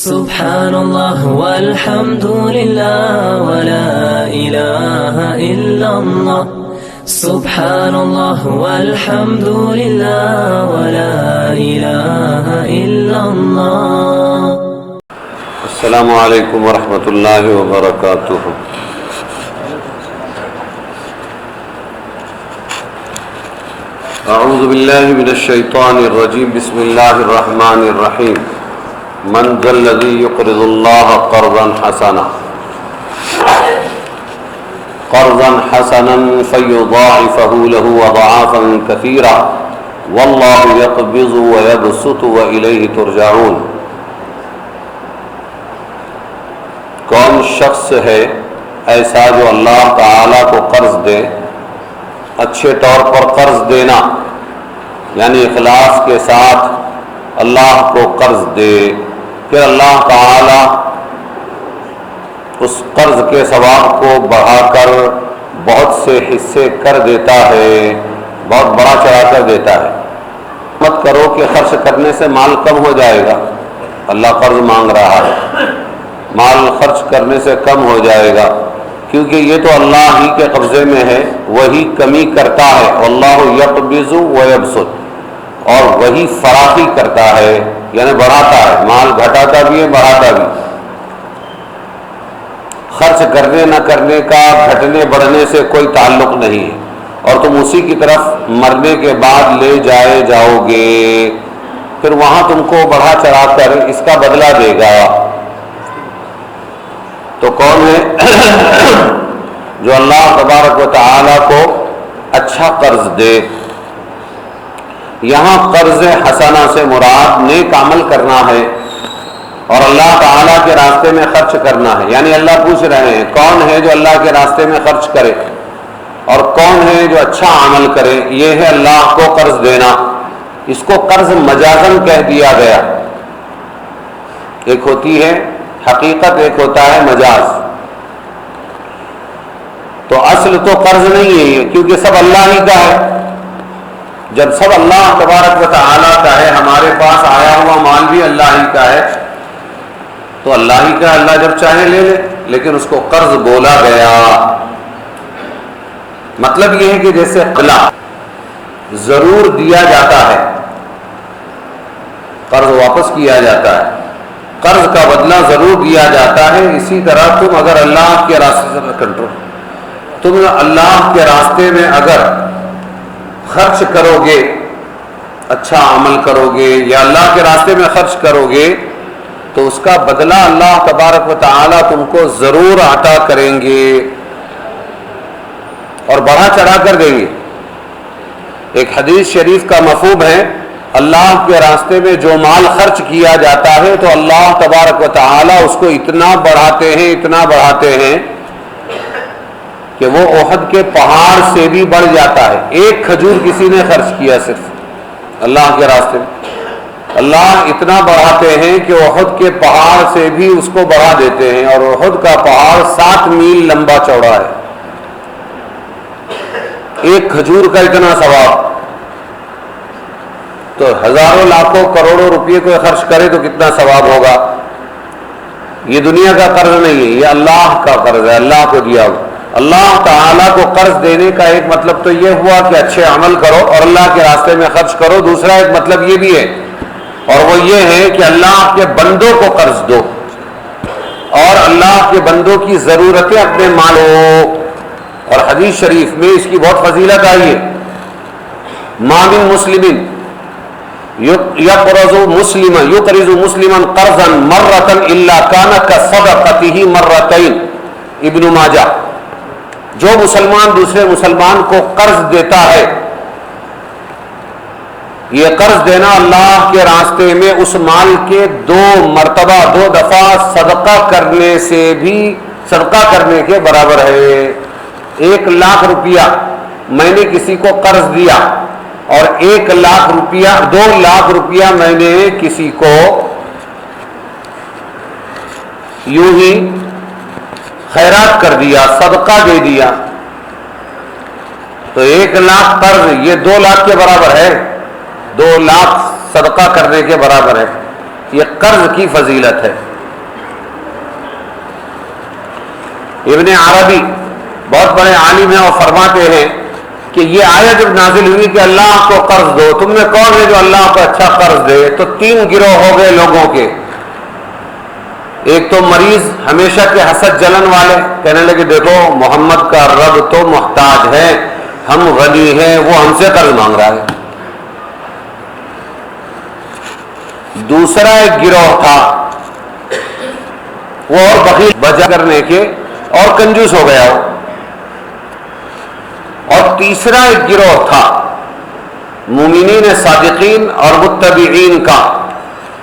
سبحان اللہ والحمد للہ ولا الہ الا اللہ سبحان اللہ والحمد للہ ولا الہ الا اللہ. السلام علیکم ورحمۃ اللہ وبرکاتہ. اعوذ باللہ من الشیطان الرجیم. بسم اللہ الرحمن الرحیم. من ذا الذی یقرض اللہ قرضا حسنا فیضاعفہ لہ اضعافا کثیرا واللہ یقبض ویبسط والیہ ترجعون. کون شخص ہے ایسا جو اللہ تعالیٰ کو قرض دے؟ اچھے طور پر قرض دینا یعنی اخلاص کے ساتھ اللہ کو قرض دے، پھر اللہ تعالیٰ اس قرض کے ثواب کو بڑھا کر بہت سے حصے کر دیتا ہے، بہت بڑا چڑھا کر دیتا ہے. مت کرو کہ خرچ کرنے سے مال کم ہو جائے گا. اللہ قرض مانگ رہا ہے، مال خرچ کرنے سے کم ہو جائے گا، کیونکہ یہ تو اللہ ہی کے قبضے میں ہے، وہی کمی کرتا ہے. واللہ یقبض ویبسط، اور وہی فراخی کرتا ہے یعنی بڑھاتا ہے. مال گھٹاتا بھی ہے، بڑھاتا بھی. خرچ کرنے نہ کرنے کا گھٹنے بڑھنے سے کوئی تعلق نہیں ہے، اور تم اسی کی طرف مرنے کے بعد لے جاؤ گے، پھر وہاں تم کو بڑھا چڑھا کر اس کا بدلہ دے گا. تو کون ہے جو اللہ تبارک و تعالیٰ کو اچھا قرض دے؟ یہاں قرض حسنہ سے مراد نیک عمل کرنا ہے اور اللہ تعالیٰ کے راستے میں خرچ کرنا ہے. یعنی اللہ پوچھ رہے ہیں کون ہے جو اللہ کے راستے میں خرچ کرے اور کون ہے جو اچھا عمل کرے. یہ ہے اللہ کو قرض دینا. اس کو قرض مجازن کہہ دیا گیا. ایک ہوتی ہے حقیقت، ایک ہوتا ہے مجاز. تو اصل تو قرض نہیں ہے یہ، کیونکہ سب اللہ ہی کا ہے. جب سب اللہ تبارک و تعالیٰ کا ہے، ہمارے پاس آیا ہوا مال بھی اللہ ہی کا ہے، تو اللہ ہی کا، اللہ جب چاہے لے لے. لیکن اس کو قرض بولا گیا. مطلب یہ ہے کہ جیسے قلع ضرور دیا جاتا ہے، قرض واپس کیا جاتا ہے، قرض کا بدلہ ضرور دیا جاتا ہے. اسی طرح تم اگر اللہ کے راستے سے تم اللہ کے راستے میں اگر خرچ کرو گے، اچھا عمل کرو گے یا اللہ کے راستے میں خرچ کرو گے، تو اس کا بدلہ اللہ تبارک و تعالیٰ تم کو ضرور عطا کریں گے اور بڑھا چڑھا کر دیں گے. ایک حدیث شریف کا مفہوم ہے اللہ کے راستے میں جو مال خرچ کیا جاتا ہے تو اللہ تبارک و تعالیٰ اس کو اتنا بڑھاتے ہیں کہ وہ احد کے پہاڑ سے بھی بڑھ جاتا ہے. ایک کھجور کسی نے خرچ کیا صرف اللہ کے راستے میں، اللہ اتنا بڑھاتے ہیں کہ احد کے پہاڑ سے بھی اس کو بڑھا دیتے ہیں. اور احد کا پہاڑ 7 میل لمبا چوڑا ہے. ایک کھجور کا اتنا ثواب. تو ہزاروں لاکھوں کروڑوں روپئے کو خرچ کرے تو کتنا ثواب ہوگا. یہ دنیا کا قرض نہیں ہے، یہ اللہ کا قرض ہے، اللہ کو دیا ہوا. اللہ تعالیٰ کو قرض دینے کا ایک مطلب تو یہ ہوا کہ اچھے عمل کرو اور اللہ کے راستے میں خرچ کرو. دوسرا ایک مطلب یہ بھی ہے، اور وہ یہ ہے کہ اللہ کے بندوں کو قرض دو اور اللہ کے بندوں کی ضرورتیں اپنے مالو. اور حدیث شریف میں اس کی بہت فضیلت آئی ہے. ما من مسلم یقرض مسلما قرضا مرۃ الا کان کصدقته مرتين. ابن ماجہ. جو مسلمان دوسرے مسلمان کو قرض دیتا ہے، یہ قرض دینا اللہ کے راستے میں اس مال کے 2 مرتبہ 2 دفعہ صدقہ کرنے کے برابر ہے. 1 لاکھ روپیہ میں نے کسی کو قرض دیا اور 1 لاکھ روپیہ 2 لاکھ روپیہ میں نے کسی کو یوں ہی خیرات کر دیا، صدقہ دے دیا، تو 1 لاکھ قرض یہ 2 لاکھ کے برابر ہے. 2 لاکھ صدقہ کرنے کے برابر ہے. یہ قرض کی فضیلت ہے. ابن عربی بہت بڑے عالم ہیں اور فرماتے ہیں کہ یہ آیت جب نازل ہوئی کہ اللہ کو قرض دو، تم میں کون ہے جو اللہ کو اچھا قرض دے؟ تو 3 گروہ ہو گئے لوگوں کے. ایک تو مریض، ہمیشہ کے حسد جلن والے، کہنے لگے دیکھو محمد کا رب تو محتاج ہے، ہم غنی ہیں، وہ ہم سے قرض مانگ رہا ہے. دوسرا ایک گروہ تھا وہ اور بخیل بچا کرنے کے اور کنجوس ہو گیا ہو. اور تیسرا ایک گروہ تھا مومنین صادقین اور متبعین کا،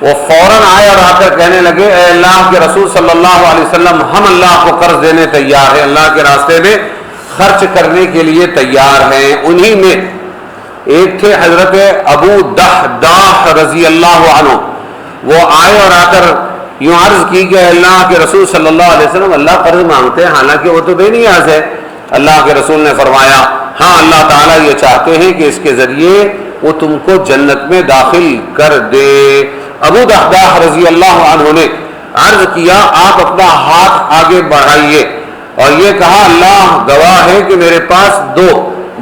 وہ فوراً آئے اور آ کر کہنے لگے اے اللہ کے رسول صلی اللہ علیہ وسلم، ہم اللہ کو قرض دینے تیار ہیں، اللہ کے راستے میں خرچ کرنے کے لیے تیار ہیں. انہی میں ایک تھے حضرت ابو دحداح رضی اللہ عنہ. وہ آئے اور آ کر یوں عرض کی کہ اللہ کے رسول صلی اللہ علیہ وسلم اللہ قرض مانگتے ہیں، حالانکہ وہ تو بے نیاز ہے. اللہ کے رسول نے فرمایا ہاں اللہ تعالیٰ یہ چاہتے ہیں کہ اس کے ذریعے وہ تم کو جنت میں داخل کر دے. ابو دحداح رضی اللہ عنہ نے عرض کیا آپ اپنا ہاتھ آگے بڑھائیے اور یہ کہا اللہ گواہ ہے کہ میرے پاس 2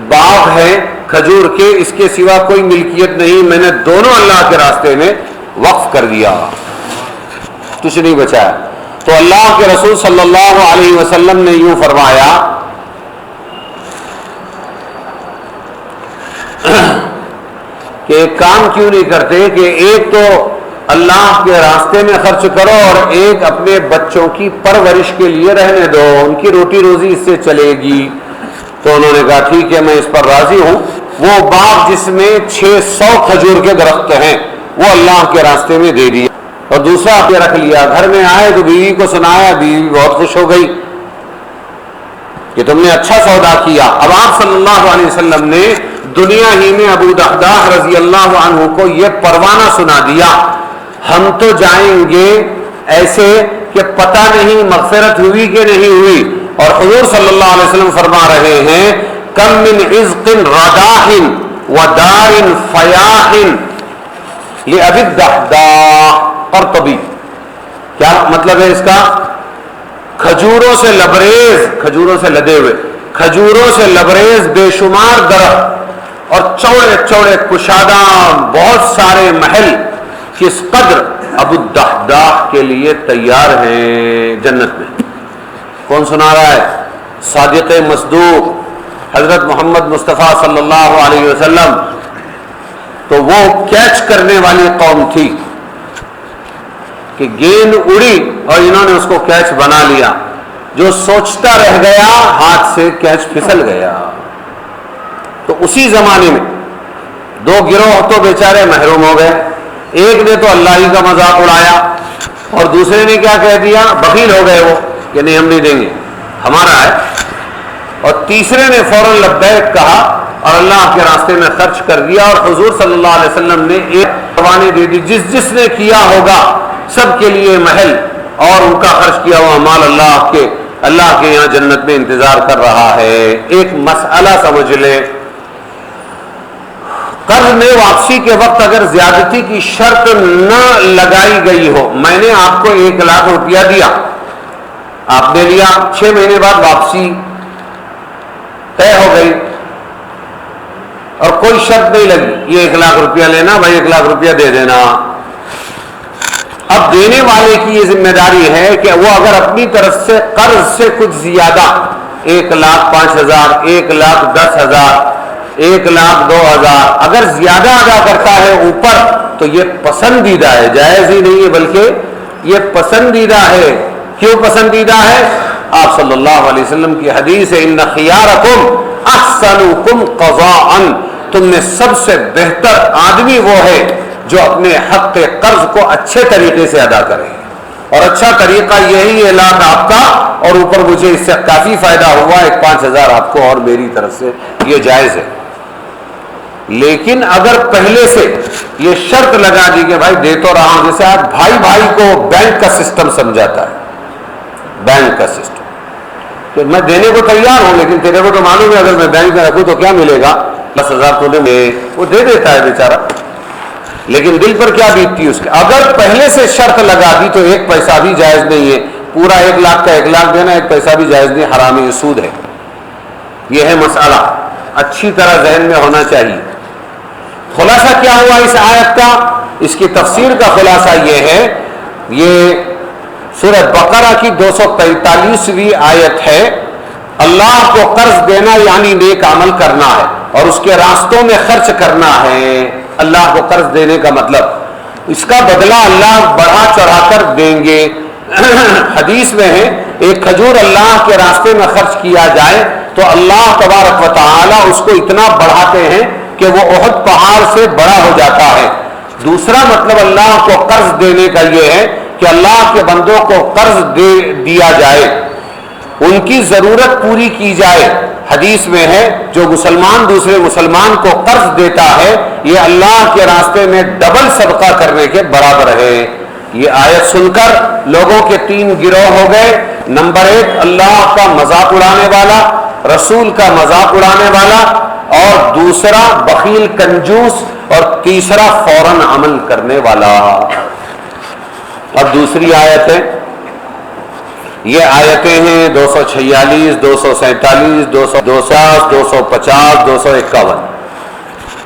باغ ہیں کھجور کے، اس کے سوا کوئی ملکیت نہیں، میں نے دونوں اللہ کے راستے میں وقف کر دیا، کچھ نہیں بچایا. تو اللہ کے رسول صلی اللہ علیہ وسلم نے یوں فرمایا کہ ایک کام کیوں نہیں کرتے کہ ایک تو اللہ کے راستے میں خرچ کرو اور ایک اپنے بچوں کی پرورش کے لیے رہنے دو، ان کی روٹی روزی اس سے چلے گی. تو انہوں نے کہا ٹھیک ہے میں اس پر راضی ہوں. وہ باغ جس میں 600 کھجور کے درخت ہیں وہ اللہ کے راستے میں دے دیا اور دوسرا آپ نے رکھ لیا. گھر میں آئے تو بیوی کو سنایا، بیوی بہت خوش ہو گئی کہ تم نے اچھا سودا کیا. اب آپ صلی اللہ علیہ وسلم نے دنیا ہی میں ابو دحداح رضی اللہ عنہ کو یہ پروانہ سنا دیا ہم تو جائیں گے ایسے کہ پتہ نہیں مغفرت ہوئی کہ نہیں ہوئی. اور حضور صلی اللہ علیہ وسلم فرما رہے ہیں کم من عزق رداح ودار فیاح لأبی الدحداح قرطبی. کیا مطلب ہے اس کا؟ کھجوروں سے لبریز، کھجوروں سے لدے ہوئے، کھجوروں سے لبریز بے شمار درخت اور چوڑے چوڑے کشادہ بہت سارے محل کس قدر ابو الدحداح کے لیے تیار ہیں جنت میں. کون سنا رہا ہے؟ صادق مصدوق حضرت محمد مصطفیٰ صلی اللہ علیہ وسلم. تو وہ کیچ کرنے والی قوم تھی کہ گیند اڑی اور انہوں نے اس کو کیچ بنا لیا، جو سوچتا رہ گیا ہاتھ سے کیچ پھسل گیا. تو اسی زمانے میں 2 گروہ تو بیچارے محروم ہو گئے. ایک نے تو اللہ ہی کا مذاق اڑایا اور دوسرے نے کیا کہہ دیا، بخیل ہو گئے وہ کہ نہیں ہم نہیں دیں گے ہمارا ہے. اور تیسرے نے فوراً لبیک کہا اور اللہ کے راستے میں خرچ کر دیا. اور حضور صلی اللہ علیہ وسلم نے ایک قربانی دے دی، جس نے کیا ہوگا سب کے لیے محل اور ان کا خرچ کیا ہوا مال اللہ کے یہاں جنت میں انتظار کر رہا ہے. ایک مسئلہ سمجھ لے، قرض میں واپسی کے وقت اگر زیادتی کی شرط نہ لگائی گئی ہو، میں نے آپ کو 1 لاکھ روپیہ دیا، آپ نے لیا، 6 مہینے بعد واپسی طے ہو گئی اور کوئی شرط نہیں لگی یہ 1 لاکھ روپیہ لینا بھائی 1 لاکھ روپیہ دے دینا. اب دینے والے کی یہ ذمہ داری ہے کہ وہ اگر اپنی طرف سے قرض سے کچھ زیادہ 1,05,000 1,10,000 1,02,000 اگر زیادہ ادا کرتا ہے اوپر تو یہ پسندیدہ ہے، جائز ہی نہیں ہے بلکہ یہ پسندیدہ ہے. کیوں پسندیدہ ہے؟ آپ صلی اللہ علیہ وسلم کی حدیث ہے ان خیارکم احسنکم قضاء، تم میں سب سے بہتر آدمی وہ ہے جو اپنے حق قرض کو اچھے طریقے سے ادا کرے. اور اچھا طریقہ یہی ہے لاکھ آپ کا اور اوپر مجھے اس سے کافی فائدہ ہوا 5,000 آپ کو اور میری طرف سے، یہ جائز ہے. لیکن اگر پہلے سے یہ شرط لگا دی کہ بھائی دے تو رہا ہوں، جیسے آپ بھائی کو بینک کا سسٹم سمجھاتا ہے، بینک کا سسٹم کہ میں دینے کو تیار ہوں لیکن تیرے کو تو معلوم ہے اگر میں بینک میں رکھوں تو کیا ملے گا، 10,000 تو دے، وہ دے دیتا ہے بیچارہ، لیکن دل پر کیا بیتتی اس کے. اگر پہلے سے شرط لگا دی تو 1 پیسہ بھی جائز نہیں ہے. پورا 1 لاکھ کا 1 لاکھ دینا ایک پیسہ بھی جائز نہیں، حرام ہے، سود ہے. یہ ہے مسئلہ، اچھی طرح ذہن میں ہونا چاہیے. خلاصہ کیا ہوا اس آیت کا؟ اس کی تفسیر کا خلاصہ یہ ہے، یہ سورہ بقرہ کی 245ویں آیت ہے. اللہ کو قرض دینا یعنی نیک عمل کرنا ہے اور اس کے راستوں میں خرچ کرنا ہے. اللہ کو قرض دینے کا مطلب اس کا بدلہ اللہ بڑھا چڑھا کر دیں گے. حدیث میں ہے ایک کھجور اللہ کے راستے میں خرچ کیا جائے تو اللہ تبارک و تعالی اس کو اتنا بڑھاتے ہیں کہ وہ احد پہاڑ سے بڑا ہو جاتا ہے. دوسرا مطلب اللہ کو قرض دینے کا یہ ہے کہ اللہ کے بندوں کو قرض دیا جائے، ان کی ضرورت پوری کی جائے. حدیث میں ہے جو مسلمان دوسرے مسلمان کو قرض دیتا ہے یہ اللہ کے راستے میں ڈبل صدقہ کرنے کے برابر ہے. یہ آیت سن کر لوگوں کے 3 گروہ ہو گئے. نمبر 1 اللہ کا مذاق اڑانے والا، رسول کا مذاق اڑانے والا، اور دوسرا بخیل کنجوس، اور تیسرا فوراً عمل کرنے والا. اب دوسری آیت ہے، یہ آیتیں ہیں 246 247 250 250 251.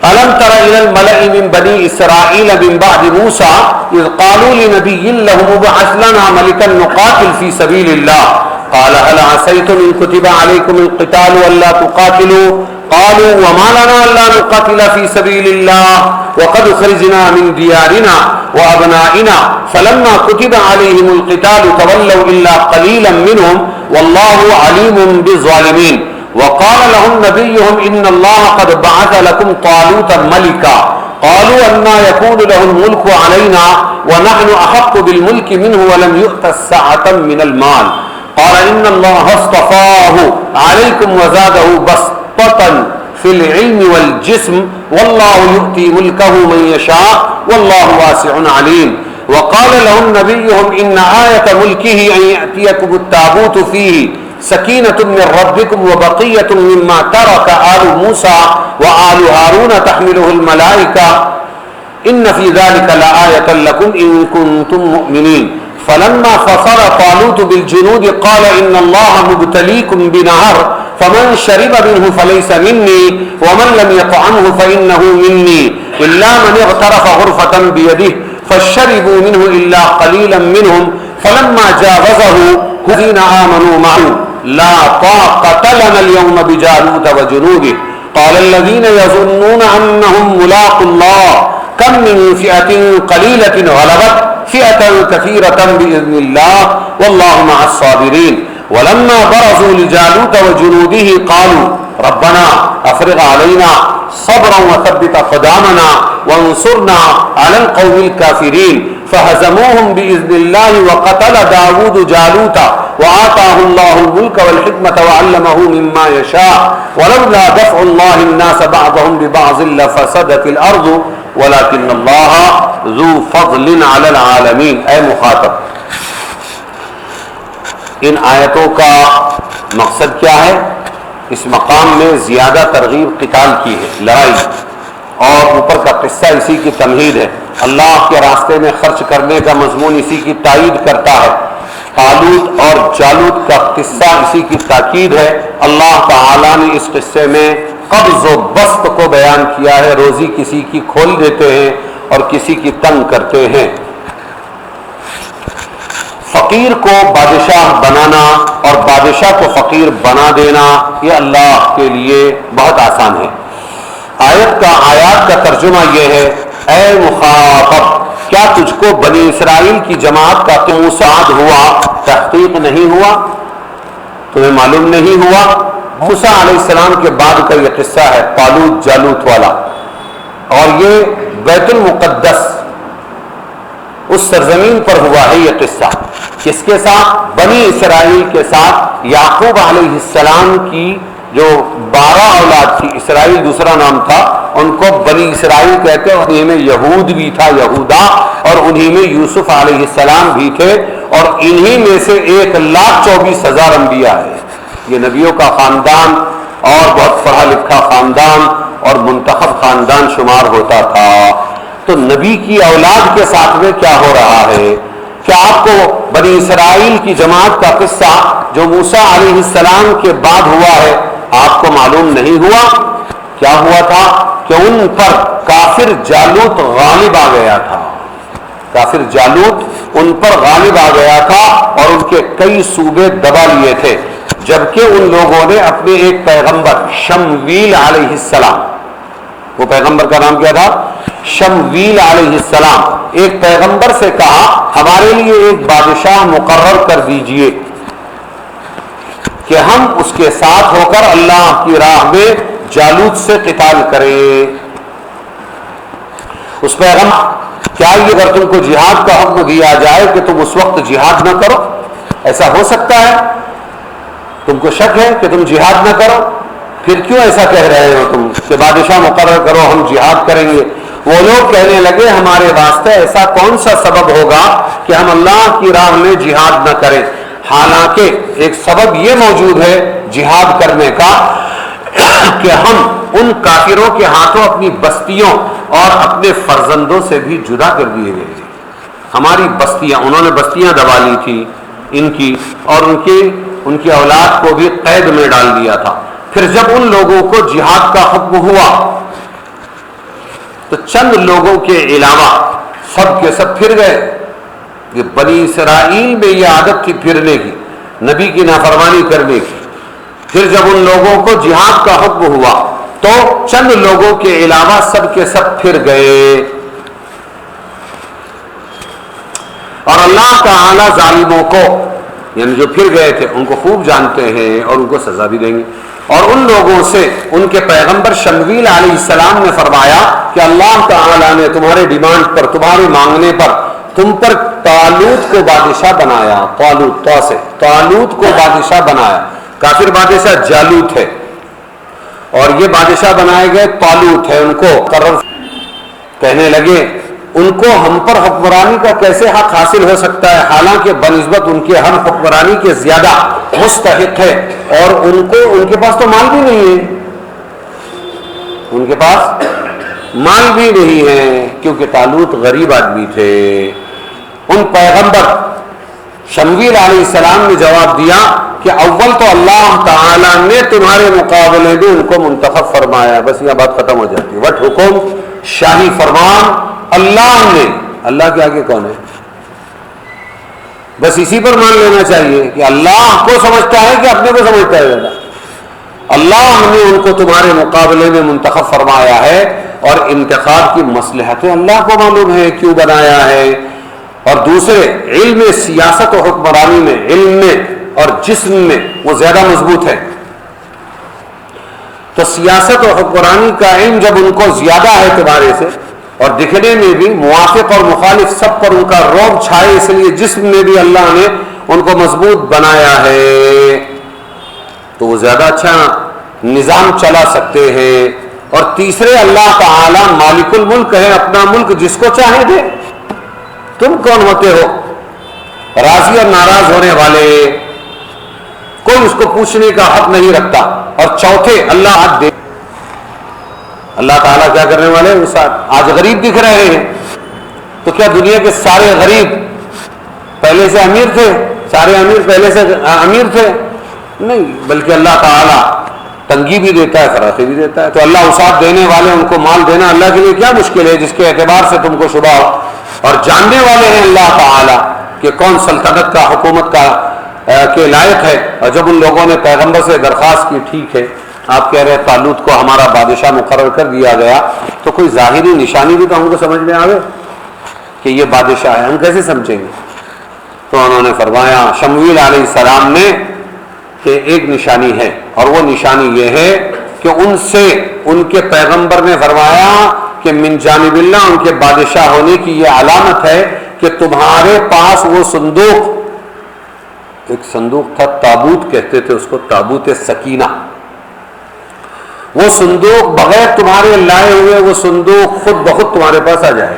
أَلَمْ تَرَ إِلَى الْمَلَإِ مِنْ بَنِي إِسْرَائِيلَ مِنْ بَعْدِ مُوسَى إِذْ قَالُوا لِنَبِيٍّ لَهُمُ ابْعَثْ لَنَا مَلِكًا نُقَاتِلْ فِي سَبِيلِ اللَّهِ قَالَ هَلْ عَسَيْتُمْ إِنْ كُتِبَ عَلَيْكُمُ الْقِتَالُ أَلَّا تُقَاتِلُوا قالوا وما لنا ألا نقاتل في سبيل الله وقد خرجنا من ديارنا وأبنائنا فلما كتب عليهم القتال تولوا إلا قليلا منهم والله عليم بالظالمين. وقال لهم نبيهم إن الله قد بعث لكم طالوت ملكا قالوا أنى يكون له الملك علينا ونحن أحق بالملك منه ولم يؤت سعة من المال قال إن الله اصطفاه عليكم وزاده بسطة في العلم والجسم والله يؤتي ملكه من يشاء والله واسع عليم. وقال لهم نبيهم إن آية ملكه أن يأتيكم التابوت فيه سكينة من ربكم وبقية مما ترك آل موسى وآل هارون تحمله الملائكة إن في ذلك لآية لكم إن كنتم مؤمنين. فلما فصل طالوت بالجنود قال إن الله مبتليكم بنهر فمن شرب منه فليس مني ومن لم يطعمه فإنه مني إلا من اغترف غرفة بيده فشربوا منه إلا قليلا منهم فلما جاوزه الذين آمنوا معه لا طاقة لنا اليوم بجالوت وجنوده قال الذين يظنون أنهم ملاقو الله كم من فئة قليلة غلبت فئة كثيرة بإذن الله والله مع الصابرين. ولما برزوا لجالوت وجنوده قالوا ربنا أفرغ علينا صبرا وثبت أقدامنا وانصرنا على القوم الكافرين فهزموهم بإذن الله وقتل داود جالوت وآتاه الله الملك والحكمة وعلمه مما يشاء ولولا دفع الله الناس بعضهم ببعض لفسدت الأرض ولكن الله ذو فضل على العالمين. اے مخاطب، ان آیتوں کا مقصد کیا ہے؟ اس مقام میں زیادہ ترغیب قتال کی ہے، لڑائی، اور اوپر کا قصہ اسی کی تمہید ہے. اللہ کے راستے میں خرچ کرنے کا مضمون اسی کی تائید کرتا ہے. طالوت اور جالوت کا قصہ اسی کی تاکید ہے. اللہ تعالی نے اس قصے میں قبض و بسط کو بیان کیا ہے. روزی کسی کی کھول دیتے ہیں اور کسی کی تنگ کرتے ہیں. فقیر کو بادشاہ بنانا اور بادشاہ کو فقیر بنا دینا یہ اللہ کے لیے بہت آسان ہے. آیت کا ترجمہ یہ ہے، اے مخاطب، کیا تجھ کو بنی اسرائیل کی جماعت کا موساد ہوا؟ تحقیق نہیں ہوا؟ تمہیں معلوم نہیں ہوا؟ موسیٰ علیہ السلام کے بعد کا یہ قصہ ہے، طالوت جالوت والا. اور یہ بیت المقدس اس سرزمین پر ہوا ہے یہ قصہ. کس کے ساتھ؟ بنی اسرائیل کے ساتھ. یعقوب علیہ السلام کی جو 12 اولاد تھی، اسرائیل دوسرا نام تھا، ان کو بنی اسرائیل کہتے ہیں. انہی میں یہود بھی تھا، یہودا، اور انہی میں یوسف علیہ السلام بھی تھے، اور انہی میں سے 1,24,000 انبیاء ہے. یہ نبیوں کا خاندان اور بہت پڑھا لکھا خاندان اور منتخب خاندان شمار ہوتا تھا. تو نبی کی اولاد کے ساتھ میں کیا ہو رہا ہے کیا آپ کو بنی اسرائیل کی جماعت کا قصہ جو موسیٰ علیہ السلام کے بعد ہوا ہے آپ کو معلوم نہیں ہوا؟ کیا ہوا تھا کہ ان پر کافر جالوت غالب آ گیا تھا، کافر جالوت ان پر غالب آ گیا تھا اور ان کے کئی صوبے دبا لیے تھے، جبکہ ان لوگوں نے اپنے ایک پیغمبر شمویل علیہ السلام، وہ پیغمبر کا نام کیا تھا؟ شمویل علیہ السلام، ایک پیغمبر سے کہا ہمارے لیے ایک بادشاہ مقرر کر دیجئے کہ ہم اس کے ساتھ ہو کر اللہ کی راہ میں جالوت سے قتال کریں۔ اس پیغمبر، کیا یہ اگر تم کو جہاد کا حکم دیا جائے کہ تم اس وقت جہاد نہ کرو؟ ایسا ہو سکتا ہے؟ تم کو شک ہے کہ تم جہاد نہ کرو؟ پھر کیوں ایسا کہہ رہے ہو تم کہ بادشاہ مقرر کرو ہم جہاد کریں گے؟ وہ لوگ کہنے لگے ہمارے واسطے ایسا کون سا سبب ہوگا کہ ہم اللہ کی راہ میں جہاد نہ کریں؟ حالانکہ ایک سبب یہ موجود ہے جہاد کرنے کا کہ ہم ان کافروں کے ہاتھوں اپنی بستیوں اور اپنے فرزندوں سے بھی جدا کر دیے گئے تھے۔ ہماری بستیاں، انہوں نے بستیاں دبا لی تھی ان کی، اور ان کی اولاد کو بھی قید میں ڈال دیا تھا۔ پھر جب ان لوگوں کو جہاد کا حکم ہوا تو چند لوگوں کے علاوہ سب کے سب پھر گئے۔ یہ بنی اسرائیل میں یہ عادت تھی پھرنے کی، نبی کی نافرمانی کرنے کی۔ پھر جب ان لوگوں کو جہاد کا حکم ہوا تو چند لوگوں کے علاوہ سب کے سب پھر گئے، اور اللہ تعالی ظالموں کو، یعنی جو پھر گئے تھے ان کو خوب جانتے ہیں اور ان کو سزا بھی دیں گے۔ اور ان لوگوں سے ان کے پیغمبر شمویل علیہ السلام نے فرمایا کہ اللہ تعالی نے تمہارے ڈیمانڈ پر، تمہارے مانگنے پر، تم پر طالوت کو بادشاہ بنایا۔ طالوت کو بادشاہ بنایا۔ کافر بادشاہ جالوت ہے اور یہ بادشاہ بنائے گئے طالوت ہے۔ ان کو کہنے لگے ان کو ہم پر حکمرانی کا کیسے حق حاصل ہو سکتا ہے، حالانکہ بنسبت ان کے ہم حکمرانی کے زیادہ مستحق ہے، اور ان کے پاس تو مال بھی نہیں ہے، ان کے پاس مال بھی نہیں ہے، کیونکہ طالوت غریب آدمی تھے۔ ان پیغمبر شمویل علیہ السلام نے جواب دیا کہ اول تو اللہ تعالیٰ نے تمہارے مقابلے میں ان کو منتخب فرمایا، بس یہ بات ختم ہو جاتی ہے۔ وٹ حکم، شاہی فرمان اللہ نے، اللہ کے آگے کون ہے؟ بس اسی پر مان لینا چاہیے کہ اللہ کو سمجھتا ہے کہ اپنے کو سمجھتا ہے زیادہ۔ اللہ نے ان کو تمہارے مقابلے میں منتخب فرمایا ہے، اور انتخاب کی مصلحتیں اللہ کو معلوم ہے کیوں بنایا ہے۔ اور دوسرے، علم سیاست و حکمرانی میں، علم میں اور جسم میں وہ زیادہ مضبوط ہے۔ تو سیاست و حکمرانی کا علم جب ان کو زیادہ ہے تمہارے سے، اور دکھنے میں بھی موافق اور مخالف سب پر ان کا رعب چھائے، اس لیے جسم میں بھی اللہ نے ان کو مضبوط بنایا ہے، تو وہ زیادہ اچھا نظام چلا سکتے ہیں۔ اور تیسرے، اللہ تعالی مالک الملک ہے، اپنا ملک جس کو چاہے دے۔ تم کون ہوتے ہو راضی اور ناراض ہونے والے؟ کوئی اس کو پوچھنے کا حق نہیں رکھتا۔ اور چوتھے، اللہ حق دے، اللہ تعالیٰ کیا کرنے والے ہیں؟ آج غریب دکھ رہے ہیں، تو کیا دنیا کے سارے غریب پہلے سے امیر تھے؟ سارے امیر پہلے سے امیر تھے؟ نہیں، بلکہ اللہ تعالیٰ تنگی بھی دیتا ہے، فراخی بھی دیتا ہے۔ تو اللہ وسعت دینے والے، ان کو مال دینا اللہ کے لیے کیا مشکل ہے جس کے اعتبار سے تم کو شبہ ہو؟ اور جاننے والے ہیں اللہ تعالیٰ کہ کون سلطنت کا، حکومت کا کے لائق ہے۔ اور جب ان لوگوں نے پیغمبر سے درخواست کی، ٹھیک ہے آپ کہہ رہے ہیں طالوت کو ہمارا بادشاہ مقرر کر دیا گیا، تو کوئی ظاہری نشانی بھی تو ہم کو سمجھ میں آوے کہ یہ بادشاہ ہے، ہم کیسے سمجھیں گے؟ تو انہوں نے فرمایا شمویل علیہ السلام نے کہ ایک نشانی ہے، اور وہ نشانی یہ ہے کہ ان سے ان کے پیغمبر نے فرمایا کہ من جانب اللہ، ان کے بادشاہ ہونے کی یہ علامت ہے کہ تمہارے پاس وہ صندوق، ایک صندوق تھا، تابوت کہتے تھے اس کو، تابوت سکینہ، وہ صندوق بغیر تمہارے لائے ہوئے وہ صندوق خود بخود تمہارے پاس آ جائے،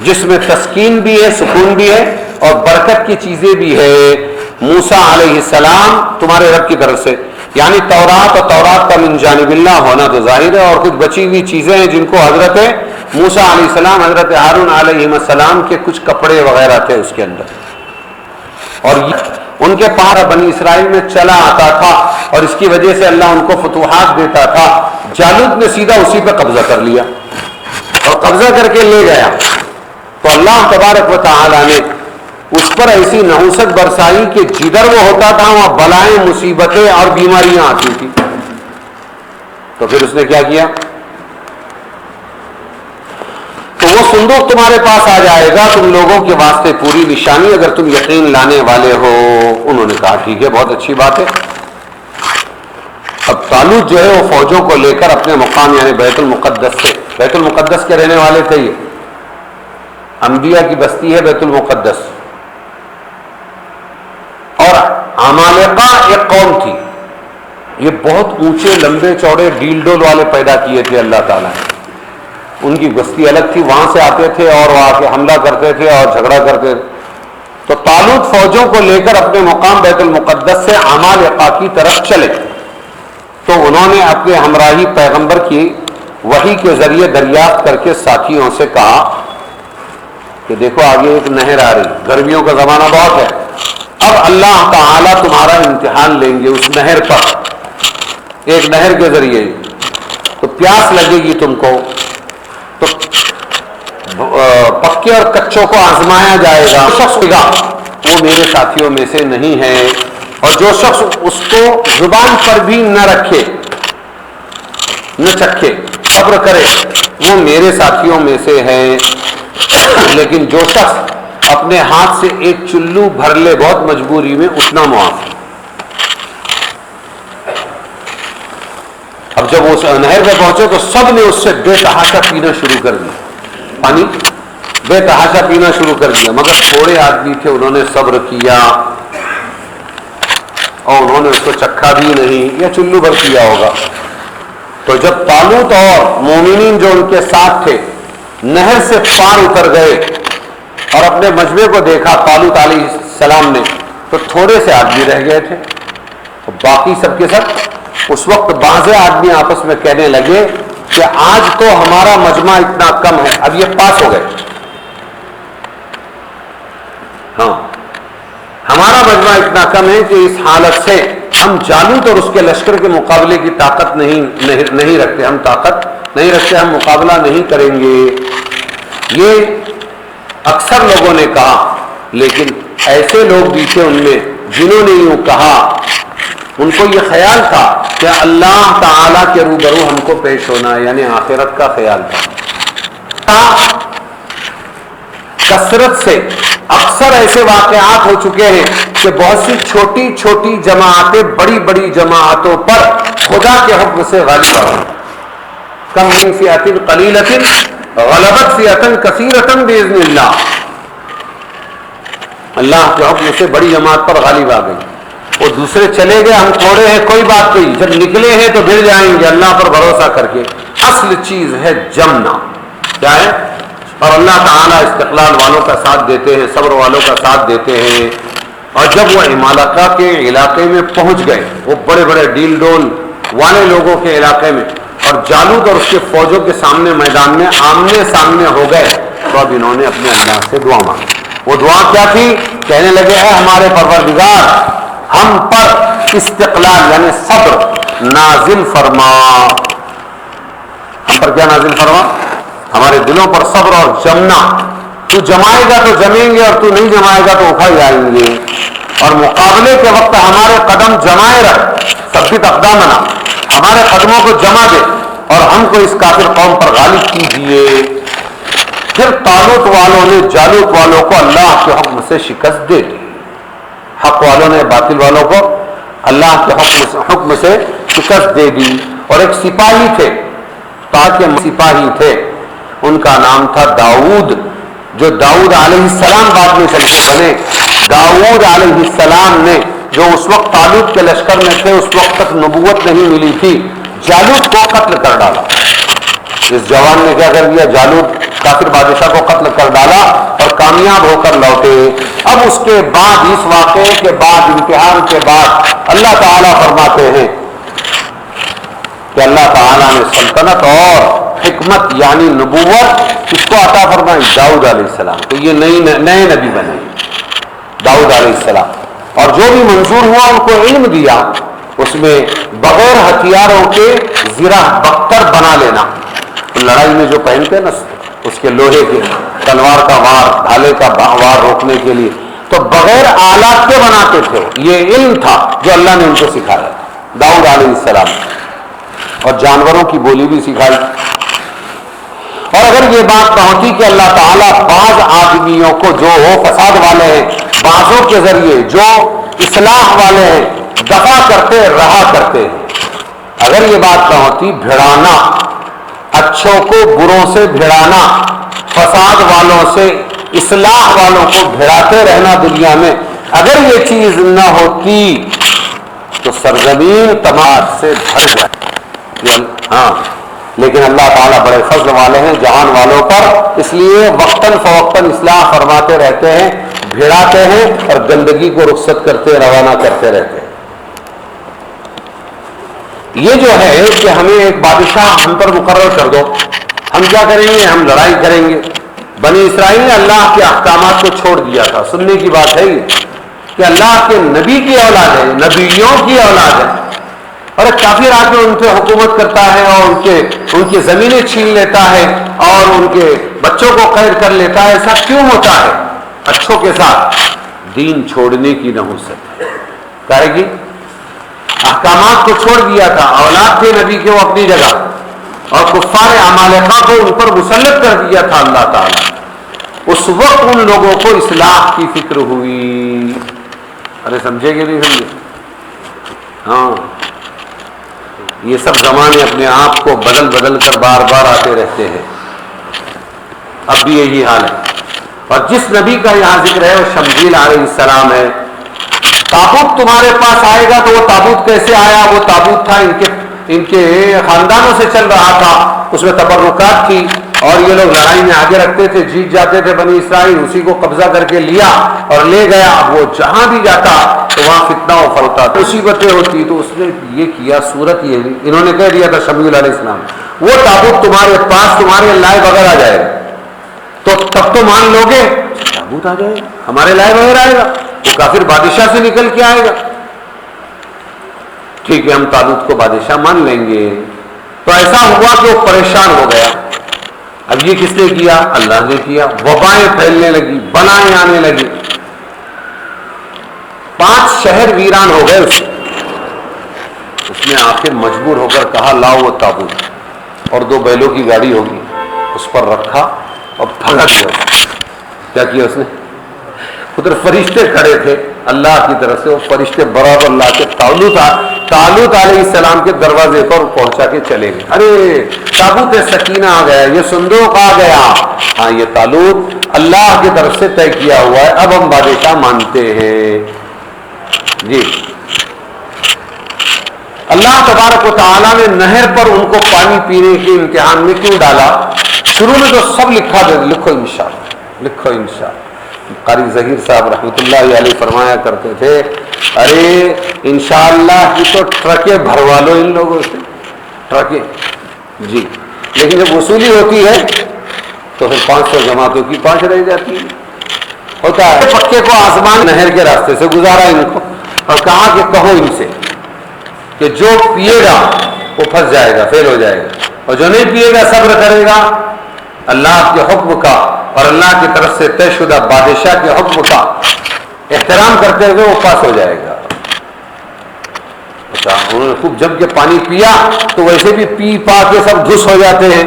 جس میں تسکین بھی ہے، سکون بھی ہے، اور برکت کی چیزیں بھی ہے۔ موسیٰ علیہ السلام تمہارے رب کی طرف سے، یعنی تورات اور تورات کا من جانب اللہ ہونا تو ظاہر ہے، اور کچھ بچی ہوئی چیزیں ہیں جن کو حضرت موسیٰ علیہ السلام، حضرت ہارون علیہ السلام کے کچھ کپڑے وغیرہ تھے اس کے اندر، اور ان کے پاس بنی اسرائیل میں چلا آتا تھا، اور اس کی وجہ سے اللہ ان کو فتوحات دیتا تھا۔ جالوت نے سیدھا اسی پہ قبضہ کر لیا اور قبضہ کر کے لے گیا، تو اللہ تبارک و تعالی نے اس پر ایسی نحوست برسائی کہ جدھر وہ ہوتا تھا وہاں بلائیں، مصیبتیں اور بیماریاں آتی تھی۔ تو پھر اس نے کیا کیا؟ تو وہ صندوق تمہارے پاس آ جائے گا، تم لوگوں کے واسطے پوری نشانی اگر تم یقین لانے والے ہو۔ انہوں نے کہا ٹھیک ہے، بہت اچھی بات ہے۔ اب طالوت جو ہے وہ فوجوں کو لے کر اپنے مقام یعنی بیت المقدس سے، بیت المقدس کے رہنے والے تھے، یہ انبیاء کی بستی ہے بیت المقدس، اور عمالقہ ایک قوم تھی، یہ بہت اونچے لمبے چوڑے ڈیل ڈول والے پیدا کیے تھے اللہ تعالیٰ نے، ان کی بستی الگ تھی، وہاں سے آتے تھے اور وہاں کے حملہ کرتے تھے اور جھگڑا کرتے تھے۔ تو طالوت فوجوں کو لے کر اپنے مقام بیت المقدس سے عمالقہ کی طرف چلے، تو انہوں نے اپنے ہمراہی پیغمبر کی وحی کے ذریعے دریافت کر کے ساتھیوں سے کہا کہ دیکھو آگے ایک نہر آ رہی، گرمیوں کا زمانہ بہت ہے، اب اللہ تعالیٰ تمہارا امتحان لیں گے اس نہر پر، ایک نہر کے ذریعے، تو پیاس لگے گی تم کو، تو پکے اور کچوں کو آزمایا جائے گا، شخص ہوگا وہ میرے ساتھیوں میں سے نہیں ہے، اور جو شخص اس کو زبان پر بھی نہ رکھے، نہ چکھے، صبر کرے، وہ میرے ساتھیوں میں سے ہے، لیکن جو شخص اپنے ہاتھ سے ایک چلو بھر لے بہت مجبوری میں، اتنا معاف۔ اب جب وہ نہر پہ پہنچے تو سب نے اس سے بے تحاشا پینا شروع کر دیا، پانی بے تحاشا پینا شروع کر دیا، مگر تھوڑے آدمی تھے، انہوں نے صبر کیا اور انہوں نے اس کو چکھا بھی نہیں، یا چلو بھر کیا ہوگا۔ تو جب طالوت اور مومنین جو ان کے ساتھ تھے نہر سے پار اتر گئے اور اپنے مجمع کو دیکھا طالوت علیہ السلام نے، تو تھوڑے سے آدمی رہ گئے تھے، باقی سب کے سب اس وقت بعض آدمی آپس میں کہنے لگے کہ آج تو ہمارا مجمع اتنا کم ہے، اب یہ پاس ہو گئے، ہاں ہمارا مجمع اتنا کم ہے کہ اس حالت سے ہم جالوت اور اس کے لشکر کے مقابلے کی طاقت نہیں رکھتے، ہم طاقت نہیں رکھتے، ہم مقابلہ نہیں کریں گے۔ یہ اکثر لوگوں نے کہا، لیکن ایسے لوگ بھی تھے ان میں جنہوں نے یوں کہا، ان کو یہ خیال تھا کہ اللہ تعالیٰ کے روبرو ہم کو پیش ہونا ہے، یعنی آخرت کا خیال تھا۔ کثرت سے اکثر ایسے واقعات ہو چکے ہیں کہ بہت سی چھوٹی چھوٹی جماعتیں بڑی بڑی جماعتوں پر خدا کے حکم سے غالب آ گئی۔ کم من فئۃ قلیلۃ غلبت فئۃ کثیرۃ باذن اللہ، اللہ کے حکم سے بڑی جماعت پر غالب آ گئی، وہ دوسرے چلے گئے، ہم تھوڑے ہیں کوئی بات نہیں، جب نکلے ہیں تو گر جائیں گے اللہ پر بھروسہ کر کے۔ اصل چیز ہے جمنا، کیا ہے؟ اور اللہ تعالیٰ استقلال والوں کا ساتھ دیتے ہیں، صبر والوں کا ساتھ دیتے ہیں۔ اور جب وہ عمالقہ کے علاقے میں پہنچ گئے، وہ بڑے بڑے ڈیل ڈول والے لوگوں کے علاقے میں، اور جالوت اور اس کے فوجوں کے سامنے میدان میں آمنے سامنے ہو گئے، تو اب انہوں نے اپنے اللہ سے دعا مانگی۔ وہ دعا کیا تھی؟ کہنے لگے اے ہمارے پروردگار، ہم پر استقلال یعنی صبر نازل فرما، ہم پر کیا نازل فرما؟ ہمارے دلوں پر صبر اور جمنا، تو جمائے گا تو جمیں گے اور تو نہیں جمائے گا تو اکھڑ جائیں گے، اور مقابلے کے وقت ہمارے قدم جمائے رکھ، ثبت اقدامنا، ہمارے قدموں کو جمع دے اور ہم کو اس کافر قوم پر غالب کیجیے۔ پھر طالوت والوں نے جالوت والوں کو اللہ کے حکم سے شکست دے دی، حق والوں نے باطل والوں کو اللہ کے حکم سے شکست دے دی۔ اور ایک سپاہی تھے، تاکہ سپاہی تھے، ان کا نام تھا داؤد، جو داؤد علیہ السلام بعد میں چل کے بنے۔ داؤد علیہ السلام نے جو اس وقت طالوت کے لشکر میں تھے، اس وقت تک نبوت نہیں ملی تھی، جالوت کو قتل کر ڈالا۔ اس جوان نے کیا کر دیا؟ جالوت کافر بادشاہ کو قتل کر ڈالا اور کامیاب ہو کر لوٹے۔ اب اس کے بعد، اس واقعے کے بعد، امتحان کے بعد، اللہ تعالیٰ فرماتے ہیں کہ اللہ تعالیٰ نے سلطنت اور حکمت یعنی نبوت کس کو عطا فرمائی؟ داؤد علیہ السلام کو. یہ نئے نبی بنے داؤد علیہ السلام. اور جو بھی منظور ہوا ان کو علم دیا، اس میں بغیر ہتھیاروں کے زرہ بختر بنا لینا. لڑائی میں جو پہنتے نا اس کے لوہے کے تلوار کا وار، بھالے کا وار روکنے کے لیے، تو بغیر آلات کے بناتے تھے. یہ علم تھا جو اللہ نے ان کو سکھایا داؤد علیہ السلام. اور جانوروں کی بولی بھی سکھائی. اور اگر یہ بات نہ ہوتی کہ اللہ تعالیٰ بعض آدمیوں کو جو فساد والے ہیں، بعضوں کے ذریعے جو اصلاح والے ہیں دفع کرتے رہا کرتے ہیں، اگر یہ بات نہ ہوتی، بھڑانا، اچھوں کو بروں سے بھڑانا، فساد والوں سے اصلاح والوں کو بھڑاتے رہنا دنیا میں، اگر یہ چیز نہ ہوتی تو سرزمین تماش سے بھر جائے. ہاں، لیکن اللہ تعالیٰ بڑے فضل والے ہیں جہان والوں پر، اس لیے وقتاً فوقتاً اصلاح فرماتے رہتے ہیں، بھیڑاتے ہیں اور گندگی کو رخصت کرتے روانہ کرتے رہتے ہیں. یہ جو ہے کہ ہمیں ایک بادشاہ ہم پر مقرر کر دو، ہم کیا کریں گے؟ ہم لڑائی کریں گے. بنی اسرائیل نے اللہ کے احکامات کو چھوڑ دیا تھا. سننے کی بات ہے یہ کہ اللہ کے نبی کی اولاد ہے، نبیوں کی اولاد ہے، اور ایک کافر آ کے ان پہ حکومت کرتا ہے اور ان کی زمینیں چھین لیتا ہے اور ان کے بچوں کو قید کر لیتا ہے. ایسا کیوں ہوتا ہے؟ اچھوں کے ساتھ دین چھوڑنے کی نحوست کہے گی. احکامات کو چھوڑ دیا تھا، اولاد تھے نبی کے وہ اپنی جگہ، اور کفار عمالقہ کو ان پر مسلط کر دیا تھا اللہ تعالیٰ. اس وقت ان لوگوں کو اصلاح کی فکر ہوئی. ارے سمجھے کہ نہیں سمجھے؟ ہاں، یہ سب زمانے اپنے آپ کو بدل بدل کر بار بار آتے رہتے ہیں. اب بھی یہی حال ہے. اور جس نبی کا یہاں ذکر ہے وہ شمشیل علیہ السلام ہے. تابوت تمہارے پاس آئے گا تو وہ تابوت کیسے آیا؟ وہ تابوت تھا ان کے خاندانوں سے چل رہا تھا، اس میں تبرکات تھی، اور یہ لوگ لڑائی میں آگے رکھتے تھے، جیت جاتے تھے بنی اسرائیل، اسی کو قبضہ کر کے لیا اور لے گیا. اب وہ جہاں بھی جاتا تو وہاں فتنہ و فرقہ مصیبتیں ہوتی. تو اس نے یہ کیا، صورت یہ انہوں نے کہہ دیا تھا شمشیل علیہ السلام، وہ تابوت تمہارے پاس تمہارے لائے بغیر آ جائے گا تو تب تو مان لو گے. تابوت آ جائے گا، ہمارے لائے بغیر آئے گا، وہ کافر بادشاہ سے نکل کے آئے گا. ٹھیک ہے، ہم تابوت کو بادشاہ مان لیں گے. تو ایسا ہوا کہ وہ پریشان ہو گیا. اب یہ کس نے کیا؟ اللہ نے کیا. وبائیں پھیلنے لگی، بلائیں آنے لگی. 5 شہر ویران ہو گئے. اس نے آخر مجبور ہو کر کہا لاؤ وہ تابوت، اور 2 بیلوں کی گاڑی ہوگی، اس پر رکھا اور بھگا دیا. کیا کیا اس نے؟ ادھر فرشتے کھڑے تھے اللہ کی طرف سے، وہ فرشتے برابر لا کے طالوت علیہ السلام کے دروازے پر پہنچا کے چلے گئے. ارے تابوت سکینہ آ گیا، یہ صندوق آ گیا. ہاں، یہ طالوت اللہ کی طرف سے طے کیا ہوا ہے، اب ہم بادشاہ مانتے ہیں. جی، اللہ تبارک و تعالیٰ نے نہر پر ان کو پانی پینے کے امتحان میں کیوں ڈالا؟ شروع میں تو سب لکھا دے، لکھو انشاءاللہ، لکھو انشاءاللہ. قاری ظہیر صاحب رحمۃ اللہ علیہ فرمایا کرتے تھے، ارے انشاءاللہ کی تو ٹرکیں بھروا لو ان لوگوں سے، ٹرکیں. جی، لیکن جب وصولی ہوتی ہے تو پھر 500 جماعتوں کی 5 رہ جاتی ہے. ہوتا ہے. پکے کو آسمان نہر کے راستے سے گزارا ان کو اور کہا کہ کہو ان سے کہ جو پیے گا وہ پھنس جائے گا، فیل ہو جائے گا، اور جو نہیں پیے گا صبر کرے گا اللہ کے حکم کا اور اللہ کی طرف سے طے شدہ بادشاہ کے حکم کا احترام کرتے ہوئے وہ پاس ہو جائے گا. انہوں نے خوب جم کے پانی پیا تو ویسے بھی پی پا کے سب دھس ہو جاتے ہیں.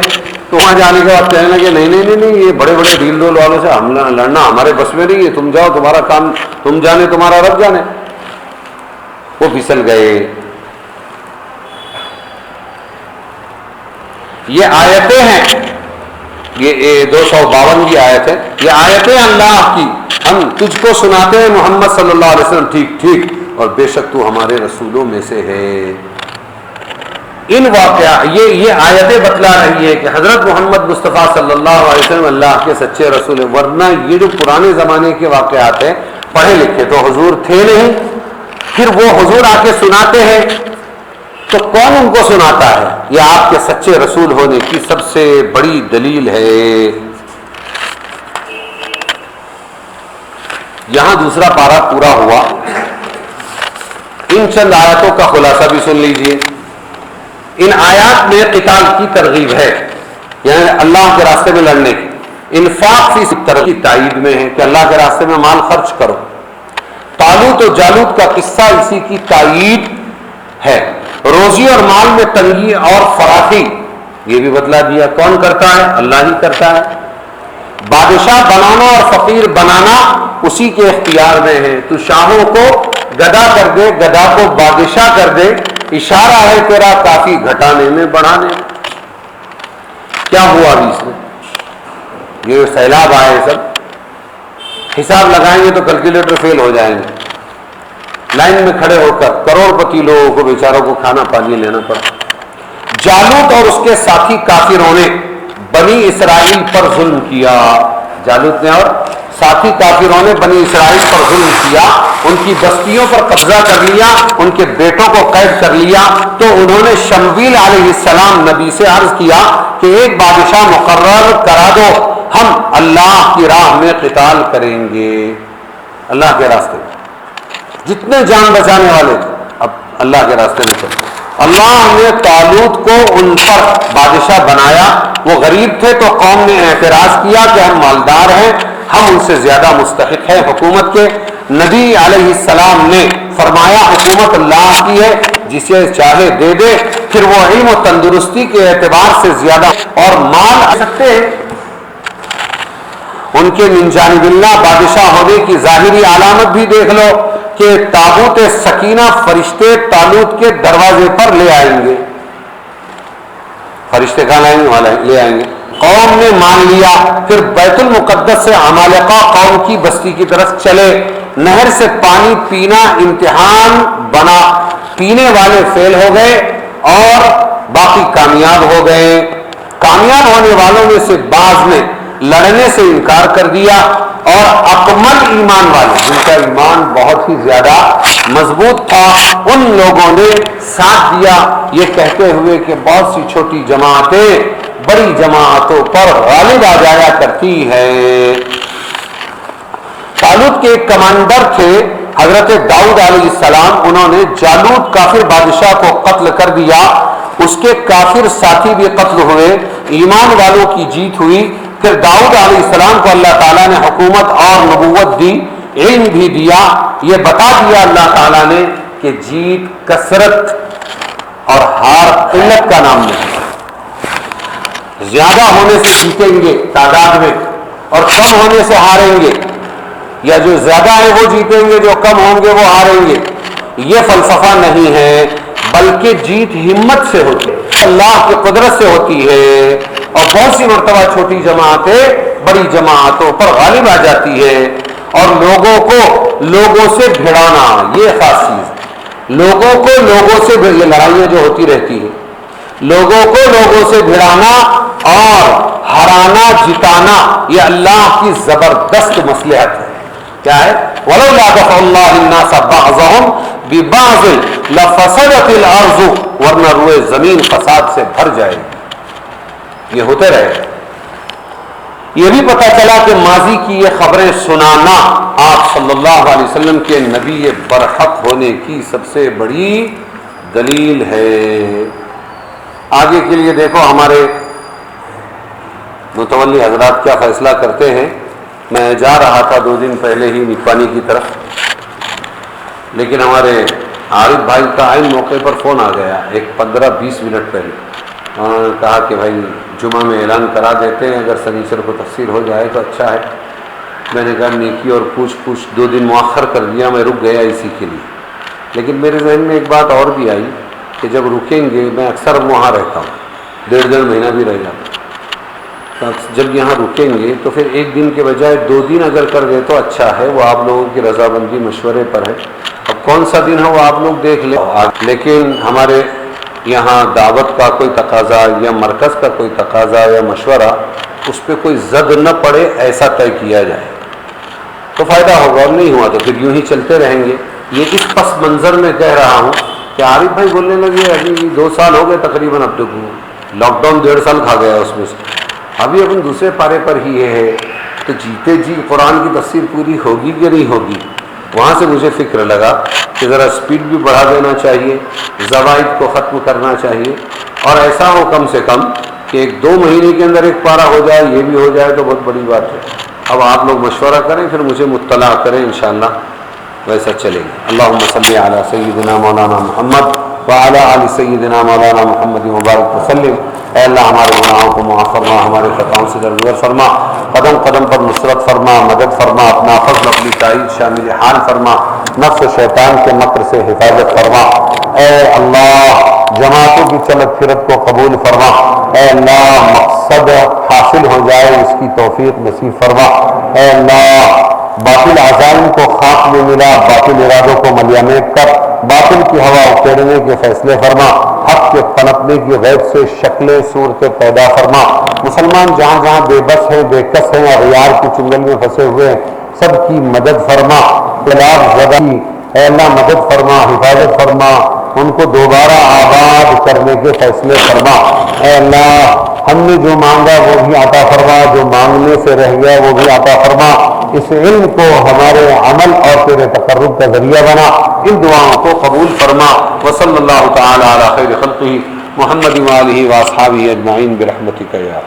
تو وہاں جانے کے بعد کہنے لگے نہیں، یہ بڑے بڑے ڈھیل ڈول والوں سے ہم لڑنا ہمارے بس میں نہیں ہے، تم جاؤ، تمہارا کام تم جانے، تمہارا رب جانے. وہ پھسل گئے. یہ آیتیں ہیں، یہ 252 کی آیت ہے. یہ آیتیں اللہ کی ہم تجھ کو سناتے ہیں محمد صلی اللہ علیہ وسلم، ٹھیک، اور بے شک تو ہمارے رسولوں میں سے ہے. ان واقعہ یہ آیتیں بتلا رہی ہے کہ حضرت محمد مصطفیٰ صلی اللہ علیہ وسلم اللہ کے سچے رسول ہیں. ورنہ یہ جو پرانے زمانے کے واقعات ہیں، پڑھے لکھے تو حضور تھے نہیں، پھر وہ حضور آ کے سناتے ہیں تو کون ان کو سناتا ہے؟ یہ آپ کے سچے رسول ہونے کی سب سے بڑی دلیل ہے۔ یہاں دوسرا پارہ پورا ہوا، ان چند آیاتوں کا خلاصہ بھی سن لیجئے۔ ان آیات میں قتال کی ترغیب ہے، یعنی اللہ کے راستے میں لڑنے کی، انفاق فی ترغیب کی تائید میں ہے کہ اللہ کے راستے میں مال خرچ کرو۔ طالوت و جالوت کا قصہ اسی کی تائید ہے۔ روزی اور مال میں تنگی اور فراخی یہ بھی بتلا دیا، کون کرتا ہے؟ اللہ ہی کرتا ہے۔ بادشاہ بنانا اور فقیر بنانا اسی کے اختیار میں ہے۔ تو شاہوں کو گدا کر دے، گدا کو بادشاہ کر دے، اشارہ ہے تیرا کافی گھٹانے میں بڑھانے میں۔ کیا ہوا ابھی اس میں؟ یہ سیلاب آئے، سب حساب لگائیں گے تو کیلکولیٹر فیل ہو جائیں گے۔ لائن میں کھڑے ہو کر کروڑ پتی لوگوں کو بیچاروں کو کھانا پانی لینا پڑا۔ جالوت اور اس کے ساتھی کافروں نے بنی اسرائیل پر ظلم کیا۔ جالوت نے اور ساتھی کافروں نے بنی اسرائیل پر ظلم کیا، ان کی بستیوں پر قبضہ کر لیا، ان کے بیٹوں کو قید کر لیا۔ تو انہوں نے شمویل علیہ السلام نبی سے عرض کیا کہ ایک بادشاہ مقرر کرا دو، ہم اللہ کی راہ میں قتال کریں گے۔ اللہ کے راستے میں جتنے جان بچانے والے تھے اب اللہ کے راستے میں چلے۔ اللہ نے طالوت کو ان پر بادشاہ بنایا، وہ غریب تھے تو قوم نے اعتراض کیا کہ ہم مالدار ہیں، ہم ان سے زیادہ مستحق ہیں حکومت کے۔ نبی علیہ السلام نے فرمایا حکومت اللہ کی ہے، جسے چاہے دے دے، پھر وہ علم و تندرستی کے اعتبار سے زیادہ اور مال آ سکتے ہیں۔ ان کے من جانب اللہ بادشاہ ہونے کی ظاہری علامت بھی دیکھ لو کہ تابوت سکینہ فرشتے طالوت کے دروازے پر لے آئیں گے۔ فرشتے کہاں لائیں گے؟ لے آئیں گے۔ قوم نے مان لیا، پھر بیت المقدس سے عمالقہ قوم کی بستی کی طرف چلے۔ نہر سے پانی پینا امتحان بنا، پینے والے فیل ہو گئے اور باقی کامیاب ہو گئے۔ کامیاب ہونے والوں میں سے بعض نے لڑنے سے انکار کر دیا، اور اکمل ایمان والے جن کا ایمان بہت ہی زیادہ مضبوط تھا ان لوگوں نے ساتھ دیا، یہ کہتے ہوئے کہ بہت سی چھوٹی جماعتیں بڑی جماعتوں پر غالب آ جایا کرتی ہے۔ طالوت کے ایک کمانڈر تھے حضرت داؤد علیہ السلام، انہوں نے جالوت کافر بادشاہ کو قتل کر دیا، اس کے کافر ساتھی بھی قتل ہوئے، ایمان والوں کی جیت ہوئی۔ پھر داؤد علیہ السلام کو اللہ تعالیٰ نے حکومت اور نبوت دی، علم بھی دیا، یہ بتا دیا اللہ تعالیٰ نے کہ جیت کثرت اور ہار قلت کا نام نہیں، زیادہ ہونے سے جیتیں گے تعداد میں اور کم ہونے سے ہاریں گے، یا جو زیادہ ہے وہ جیتیں گے، جو کم ہوں گے وہ ہاریں گے۔ یہ فلسفہ نہیں ہے، بلکہ جیت ہمت سے ہوتی ہے، اللہ کی قدرت سے ہوتی ہے، اور بہت سی مرتبہ چھوٹی جماعتیں بڑی جماعتوں پر غالب آ جاتی ہے۔ اور لوگوں کو لوگوں سے بھڑانا یہ خاص چیز ہے، لوگوں کو لوگوں سے یہ لڑائیاں جو ہوتی رہتی ہیں، لوگوں کو لوگوں سے بھڑانا اور ہرانا جتانا یہ اللہ کی زبردست مصلحت ہے۔ کیا ہے؟ وَلَوْلَا دَفْعُ اللَّهِ النَّاسَ بَعْضَهُمْ بِبَعْضٍ لَفَسَدَتِ الْأَرْضُ، ورنہ روئے زمین فساد سے بھر جائے گی۔ یہ ہوتے رہے۔ یہ بھی پتہ چلا کہ ماضی کی یہ خبریں سنانا آپ صلی اللہ علیہ وسلم کے نبی برحق ہونے کی سب سے بڑی دلیل ہے۔ آگے کے لیے دیکھو ہمارے متولی حضرات کیا فیصلہ کرتے ہیں۔ میں جا رہا تھا 2 دن پہلے ہی نپانی کی طرف، لیکن ہمارے عارف بھائی کا عین موقع پر فون آ گیا، ایک 15-20 منٹ پہلے۔ انہوں نے کہا کہ بھائی جمعہ میں اعلان کرا دیتے ہیں، اگر سنیچر کو تفسیر ہو جائے تو اچھا ہے۔ میں نے کہا نیکی اور پوچھ 2 دن مؤخر کر دیا، میں رک گیا اسی کے لیے۔ لیکن میرے ذہن میں ایک بات اور بھی آئی کہ جب رکیں گے، میں اکثر وہاں رہتا ہوں، 1.5 مہینہ بھی رہ جاتا ہوں، جب یہاں رکیں گے تو پھر 1 دن کے بجائے 2 دن اگر کر دے تو اچھا ہے، وہ آپ لوگوں کی رضامندی مشورے پر ہے۔ اب کون سا دن ہے وہ آپ لوگ دیکھ لیں، لیکن ہمارے یہاں دعوت کا کوئی تقاضا یا مرکز کا کوئی تقاضا یا مشورہ، اس پہ کوئی زد نہ پڑے ایسا طے کیا جائے تو فائدہ ہوگا، اور نہیں ہوا تو پھر یوں ہی چلتے رہیں گے۔ یہ اس پس منظر میں کہہ رہا ہوں کہ عارف بھائی بولنے لگے ابھی 2 سال ہو گئے تقریباً اب تک، لاک ڈاؤن 1.5 سال کھا گیا اس میں سے، ابھی اپن دوسرے پارے پر ہی یہ ہے، تو جیتے جی قرآن کی تفسیر پوری ہوگی کہ نہیں ہوگی؟ وہاں سے مجھے فکر لگا کہ ذرا سپیڈ بھی بڑھا دینا چاہیے، زوائد کو ختم کرنا چاہیے، اور ایسا ہو کم سے کم کہ 1-2 مہینے کے اندر ایک پارہ ہو جائے، یہ بھی ہو جائے تو بہت بڑی بات ہے۔ اب آپ لوگ مشورہ کریں، پھر مجھے مطلع کریں، انشاءاللہ ویسا چلیں گے۔ اللہم صلی علی سیدنا مولانا محمد وعلی آل سیدنا مولانا محمد مبارک وسلم۔ اے اللہ ہمارے گناہوں کو معاف فرما، ہمارے خطاؤں سے درگزر فرما، قدم قدم پر نصرت فرما، مدد فرما، اپنا فضل اپنی تائید شامل حال فرما، نفس و شیطان کے مکر سے حفاظت فرما۔ اے اللہ جماعتوں کی چلت پھرت کو قبول فرما، اے اللہ مقصد حاصل ہو جائے اس کی توفیق نصیب فرما۔ اے اللہ باطل عزائم کو خاک میں ملا، باطل ارادوں کو ملیامید کر، باطل کی ہوا اکھیڑنے کے فیصلے فرما، حق کے پنپنے کی غیب سے شکلیں صورتیں پیدا فرما۔ مسلمان جہاں جہاں بے بس ہیں، بے کس ہیں، اغیار کی چنگل میں پھنسے ہوئے ہیں، سب کی مدد فرما۔ خلاف زدہ کی اے اللہ مدد فرما، حفاظت فرما، ان کو دوبارہ آباد کرنے کے فیصلے فرما۔ اے اللہ ہم نے جو مانگا وہ بھی عطا فرما، جو مانگنے سے رہ گیا وہ بھی عطا فرما۔ اس علم کو ہمارے عمل اور تیرے تقرب کا ذریعہ بنا، ان دعاؤں کو قبول فرما۔ وصلی اللہ تعالی علی خیر خلقہ محمد وآلہ واصحابہ اجمعین برحمتک یا